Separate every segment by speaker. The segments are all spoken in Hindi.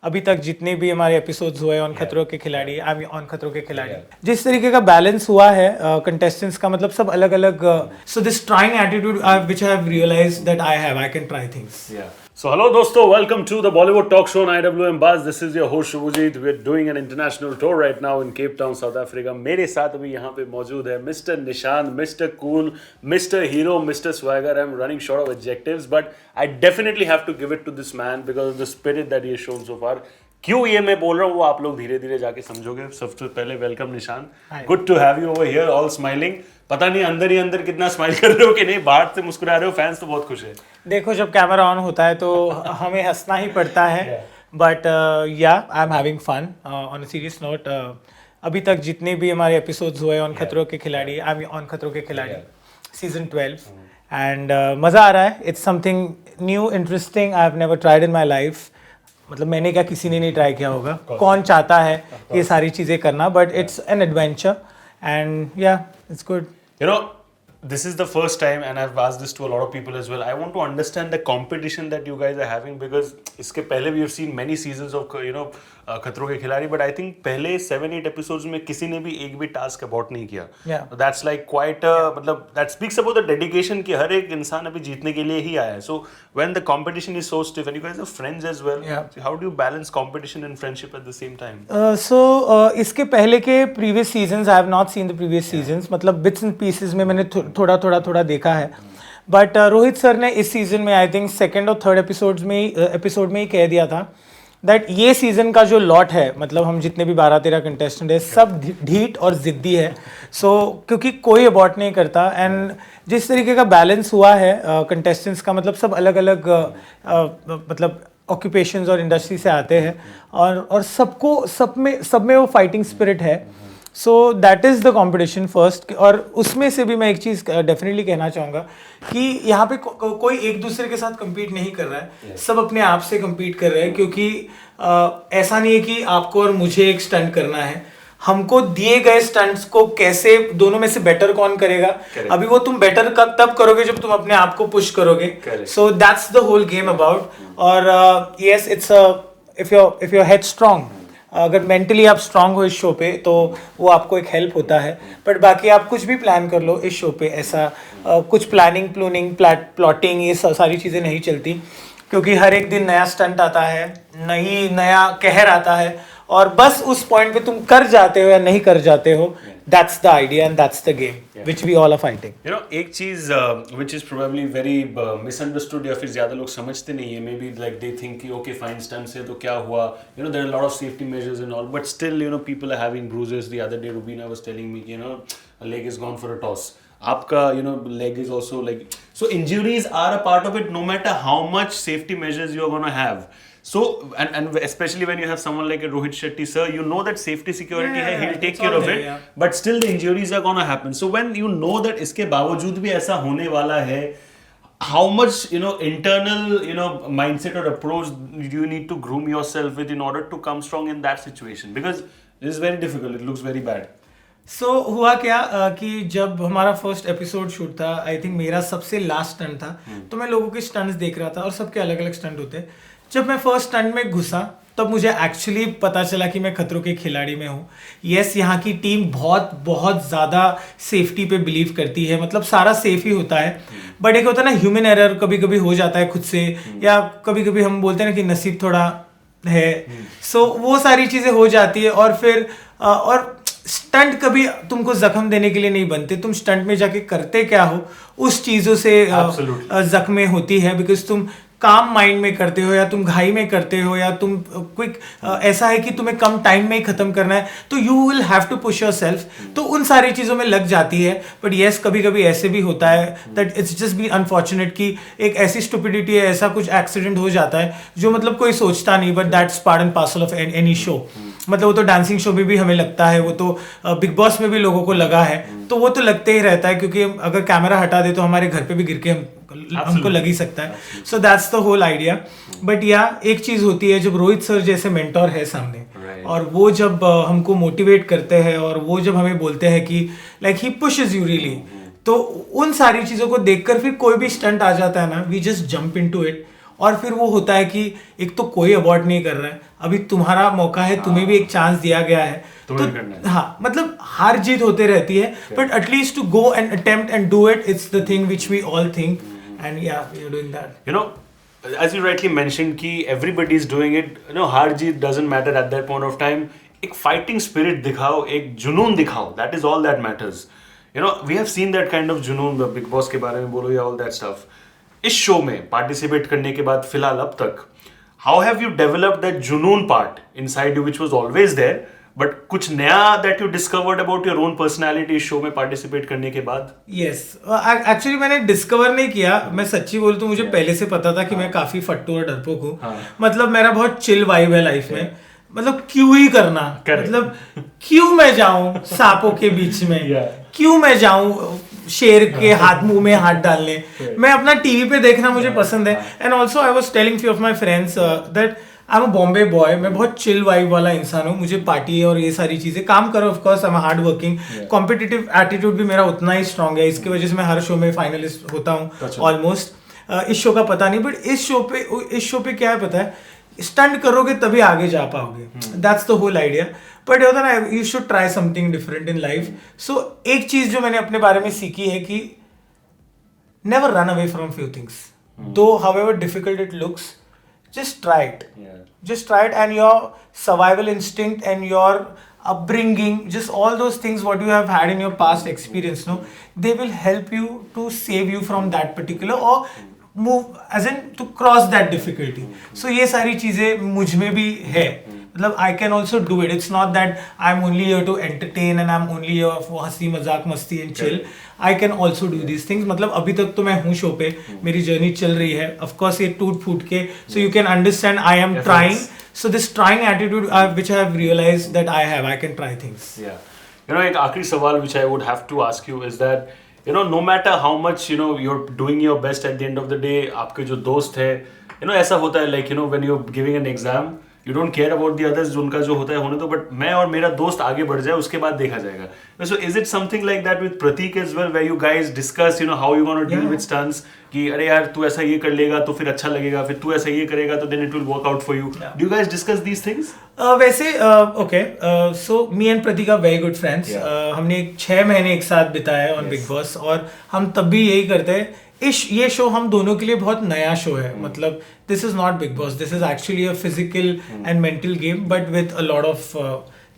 Speaker 1: अभी तक जितने भी हमारे एपिसोड्स हुए ऑन खतरों के खिलाड़ी, आई मीन ऑन खतरों के खिलाड़ी, जिस तरीके का बैलेंस हुआ है कंटेस्टेंट्स का, मतलब सब अलग अलग, so this trying attitude which I have realized that I can try things.
Speaker 2: So hello दोस्तों, welcome to the Bollywood talk show on IWM Buzz. This is your host Shubhajit. We're doing an international tour right now in Cape Town, South Africa. मेरे साथ अभी यहाँ पे मौजूद है Mr. Nishan, Mr. Cool, Mr. Hero, Mr. Swagger. I'm running short of adjectives, but I definitely have to give it to this man because of the spirit that he has shown so far. क्यों ये मैं बोल रहा हूँ वो आप लोग धीरे धीरे जाके समझोगे. सबसे पहले welcome Nishan, good to have you over here, all smiling. पता नहीं अंदर ही अंदर कितना स्माइल कर रहे हो कि नहीं, बाहर से मुस्कुरा रहे हो, फैंस तो बहुत खुश है.
Speaker 1: देखो जब कैमरा ऑन होता है तो हमें हंसना ही पड़ता है, but yeah I am having fun. On a serious note, अभी तक जितने भी हमारे एपिसोड्स हुए ऑन खतरों के खिलाड़ी, आई मीन ऑन खतरों के खिलाड़ी सीजन 12, एंड मज़ा आ रहा है. It's something new, interesting, I have never tried in my life. मतलब मैंने क्या, किसी ने नहीं ट्राई किया होगा. कौन चाहता है ये सारी चीज़ें करना, but it's an adventure and yeah it's good.
Speaker 2: You know, this is the first time and I've asked this to a lot of people as well. I want to understand the competition that you guys are having because इसके पहले we have seen many seasons of, you know, खतरों के खिलाड़ी, but I think पहले 7-8 episodes में किसी ने भी एक भी टास्क अबॉर्ट नहीं किया. So that's like quite a, मतलब that speaks about the dedication कि हर एक इंसान अभी जीतने के लिए ही आया है. So when the competition is so stiff and you guys are friends as well, so how do you balance competition and friendship at the same time?
Speaker 1: इसके पहले के previous seasons, I have not seen the previous seasons. मतलब bits and pieces में मैंने थोड़ा देखा है. बट रोहित सर ने इस सीजन में आई थिंक सेकेंड और थर्ड एपिसोड में ही कह दिया था दैट ये सीज़न का जो लॉट है, मतलब हम जितने भी 12-13 कंटेस्टेंट है, सब ढीठ और ज़िद्दी है. सो क्योंकि कोई अबॉर्ट नहीं करता, एंड जिस तरीके का बैलेंस हुआ है कंटेस्टेंट्स का, मतलब सब अलग अलग मतलब ऑक्यूपेशंस और इंडस्ट्री से आते हैं, और सब में वो फाइटिंग स्पिरिट है. So that is the competition first. और उसमें से भी मैं एक चीज़ डेफिनेटली कहना चाहूँगा कि यहाँ पे कोई एक दूसरे के साथ compete नहीं कर रहा है. सब अपने आप से compete कर रहे हैं, क्योंकि ऐसा नहीं है कि आपको और मुझे एक स्टंट करना है. हमको दिए गए स्टंट्स को कैसे दोनों में से बेटर कौन करेगा, अभी वो तुम बेटर तब करोगे जब तुम अपने आप को पुश करोगे. So that's the whole game about. और yes, it's if your head strong, अगर मेंटली आप स्ट्रांग हो इस शो पे तो वो आपको एक हेल्प होता है. बट बाकी आप कुछ भी प्लान कर लो इस शो पे, ऐसा कुछ प्लानिंग प्लॉटिंग ये सारी चीज़ें नहीं चलती, क्योंकि हर एक दिन नया स्टंट आता है, नया कहर आता है, और बस उस पॉइंट पे तुम कर जाते हो या नहीं कर जाते हो. That's the idea and that's the game which we all are fighting.
Speaker 2: You know, एक चीज which is probably very misunderstood या फिर ज़्यादा लोग समझते नहीं है. Maybe like they think कि okay fine stunts है तो क्या हुआ. You know, there are a lot of safety measures and all, but still you know people are having bruises. The other day Rubina was telling me you know a leg is gone for a toss. आपका you know leg is also like, so injuries are a part of it no matter how much safety measures you are gonna have. So and especially when you have someone like a Rohit Shetty sir, you know that safety security है, he'll take care of it, but still the injuries are gonna happen. So when you know that इसके बावजूद भी ऐसा होने वाला है, how much you know internal you know mindset or approach do you need to groom yourself with in order to come strong in that situation, because it is very difficult, it looks very bad.
Speaker 1: So हुआ क्या कि जब हमारा फर्स्ट एपिसोड शूट था, आई थिंक मेरा सबसे लास्ट स्टंट था, तो मैं लोगों के स्टंट्स देख रहा था और सबके अलग अलग स्टंट होते. जब मैं फर्स्ट स्टंट में घुसा तब मुझे एक्चुअली पता चला कि मैं खतरों के खिलाड़ी में हूँ. यस, यहाँ की टीम बहुत ज़्यादा सेफ्टी पे बिलीव करती है, मतलब सारा सेफ ही होता है, बट एक होता है ना ह्यूमन एरर, कभी कभी हो जाता है खुद से, या कभी कभी हम बोलते हैं ना कि नसीब थोड़ा है. सो वो सारी चीज़ें हो जाती है, और फिर और स्टंट कभी तुमको जख्म देने के लिए नहीं बनते. तुम स्टंट में जाके करते क्या हो, उस चीज़ों से जख्में होती है, बिकॉज तुम काम माइंड में करते हो, या तुम घाई में करते हो, या तुम क्विक ऐसा है कि तुम्हें कम टाइम में ही खत्म करना है, तो you will have to push yourself. तो उन सारी चीज़ों में लग जाती है. बट येस, कभी कभी ऐसे भी होता है that it's just be unfortunate कि एक ऐसी स्टुपिडिटी है, ऐसा कुछ एक्सीडेंट हो जाता है जो मतलब कोई सोचता नहीं, but that's part and parcel of any show. मतलब वो तो डांसिंग शो में भी हमें लगता है, वो तो बिग बॉस में भी लोगों को लगा है, तो वो तो लगते ही रहता है, क्योंकि अगर कैमरा हटा दे तो हमारे घर पे भी गिर के हमको लग ही सकता है. So that's the whole idea. But yeah एक चीज होती है, जब रोहित सर जैसे मेंटोर है सामने, और वो जब हमको मोटिवेट करते हैं, और वो जब हमें बोलते हैं कि like he pushes you really, तो उन सारी चीजों को देखकर फिर कोई भी स्टंट आ जाता है ना, we just jump into it. और फिर वो होता है कि एक तो कोई अवॉर्ड नहीं कर रहा है, अभी तुम्हारा मौका है, तुम्हें भी एक चांस दिया गया है, तो हाँ मतलब हार जीत होते रहती है, but at least to go and attempt and do it, it's the thing which we all think, and yeah we are doing that.
Speaker 2: You know, as you rightly mentioned कि everybody is doing it, you know, हार जीत doesn't matter at that point of time. एक fighting spirit दिखाओ, एक जुनून दिखाओ, that is all that matters. You know, we have seen that kind of जुनून, Big Boss के बारे में बोलो या all that stuff. इस शो में पार्टिसिपेट करने के बाद फिलहाल अब तक how have you developed that जुनून part inside you which was always there, but कुछ नया that you discovered about your own personality इस शो में पार्टिसिपेट करने के बाद?
Speaker 1: Yes, एक्चुअली मैंने डिस्कवर नहीं किया, मैं सच्ची बोलूं तो मुझे पहले से पता था कि मैं काफी फट्टू और डरपोक हूँ. मतलब मेरा बहुत चिल वाइब है लाइफ में, मतलब क्यों ही करना, मतलब क्यों मैं जाऊं सांपों के बीच में, क्यों मैं जाऊं शेर के हाथ मुंह में हाथ डालने, मैं अपना टीवी पे देखना मुझे पसंद है. And also I was telling few of my friends that I am a Bombay boy, मैं बहुत चिल वाइब वाला इंसान हूँ, मुझे पार्टी और ये सारी चीजें काम करो, of course I am hard working, competitive attitude भी मेरा उतना ही स्ट्रांग है, इसकी वजह से मैं हर शो में फाइनलिस्ट होता हूँ ऑलमोस्ट. इस शो का पता नहीं, बट इस शो पे क्या है पता है, स्टंट करोगे तभी आगे जा पाओगे, that's the whole idea. But होता ना, you should try something different in life. So एक चीज जो मैंने अपने बारे में सीखी है कि never run away from few things, though however difficult it looks, just try it. Just try it, and your survival instinct and your upbringing, just all those things what you have had in your past experience, no, they will help you to save you from that particular or move as in to cross that difficulty. So ये सारी चीजें मुझ में भी है, मतलब I can also do it. It's not that I'm only here to entertain and I'm only here for हंसी मजाक मस्ती and chill. I can also do these things. मतलब अभी तक तो मैं हूँ शो पे, मेरी जर्नी चल रही है, of course ये टूट फूट के, so you can understand I am trying. So this trying attitude which I have realized that I have, I can try things.
Speaker 2: Yeah. You know, एक आखिरी सवाल which I would have to ask you is that, you know, no matter how much, you know, you're doing your best at the end of the day, आपके जो दोस्त है, you know, ऐसा होता है like, you know, when you're giving an exam, you don't care about the others, उनका जो होता है होने दो, but मैं और मेरा दोस्त आगे बढ़ जाए उसके बाद देखा जाएगा. So is it something like that with Pratik as well, where you guys discuss, you know, how you gonna deal with stunts, कि अरे यार तू ऐसा ये कर लेगा तो फिर अच्छा लगेगा, फिर तू ऐसा ये करेगा तो then it will work out for you. Do you guys discuss these things?
Speaker 1: वैसे okay, so me and Pratik are very good friends. हमने 6 महीने एक साथ बिताए ऑन बिग बॉस, और हम तब भी यही करते हैं. ये शो हम दोनों के लिए बहुत नया शो है, मतलब this is not Bigg Boss, this is actually a physical and mental game but with a lot of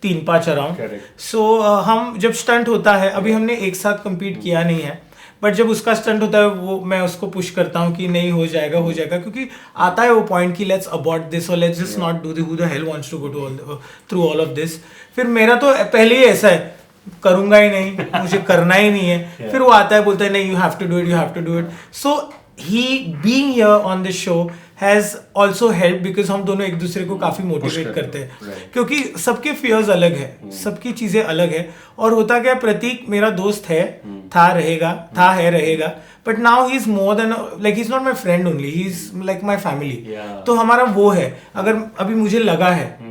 Speaker 1: 3-5 around. So हम जब स्टंट होता है, अभी हमने एक साथ compete किया नहीं है, बट जब उसका स्टंट होता है वो मैं उसको पुश करता हूँ कि नहीं हो जाएगा, क्योंकि आता है वो पॉइंट कि लेट्स अबॉर्ट दिस और let's just not do who the hell wants to go to through all of this. फिर मेरा तो पहले ही ऐसा है, करूंगा ही नहीं, मुझे करना ही नहीं है. फिर वो आता है, बोलता है नहीं, you have to do it. So he being here on this show has also help, because हम दोनों एक दूसरे को काफी मोटिवेट करते हैं, क्योंकि सबके फियर्स अलग है, सबकी चीजें अलग है. और होता क्या, प्रतीक मेरा दोस्त है, रहेगा, but now he is more than, like he is not my friend only, he is like my family. तो हमारा वो है, अगर अभी मुझे लगा है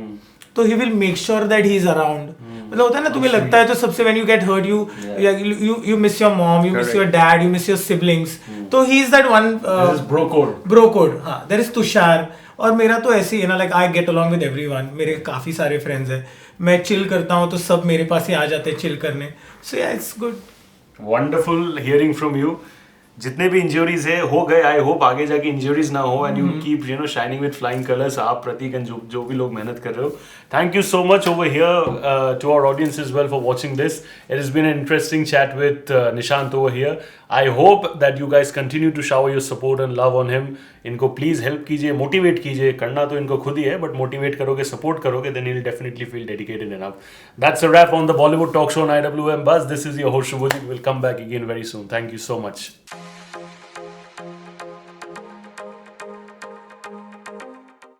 Speaker 1: तो he will make sure that he is around. मतलब होता है ना, तुम्हें लगता है तो सबसे when you get hurt, you miss your mom, you miss your dad, you miss your siblings. तो he is that one.
Speaker 2: This is bro code.
Speaker 1: हाँ, there is तुषार. और मेरा तो ऐसे ही है ना, like I get along with everyone. मेरे काफी सारे फ्रेंड्स हैं, मैं चिल करता हूँ तो सब मेरे पास ही आ जाते हैं चिल करने. So yeah, it's good.
Speaker 2: Wonderful hearing from you. जितने भी इंजरीज है हो गए, आई होप आगे जाके इंजरीज ना हो and you keep you know shining with flying colours. आप प्रतीक एंड जो भी लोग मेहनत कर रहे हो, thank you so much over here to our audience as well for watching this. It has been an interesting chat with Nishant over here. I hope that you guys continue to shower your support and love on him. इनको प्लीज हेल्प कीजिए, मोटिवेट कीजिए. करना तो इनको खुद ही है, बट मोटिवेट करोगे, सपोर्ट करोगे, then he will definitely feel dedicated enough. That's a wrap on the Bollywood talk show on IWM Buzz. This is your host Shubhajit. We'll come back again very soon. Thank you so much.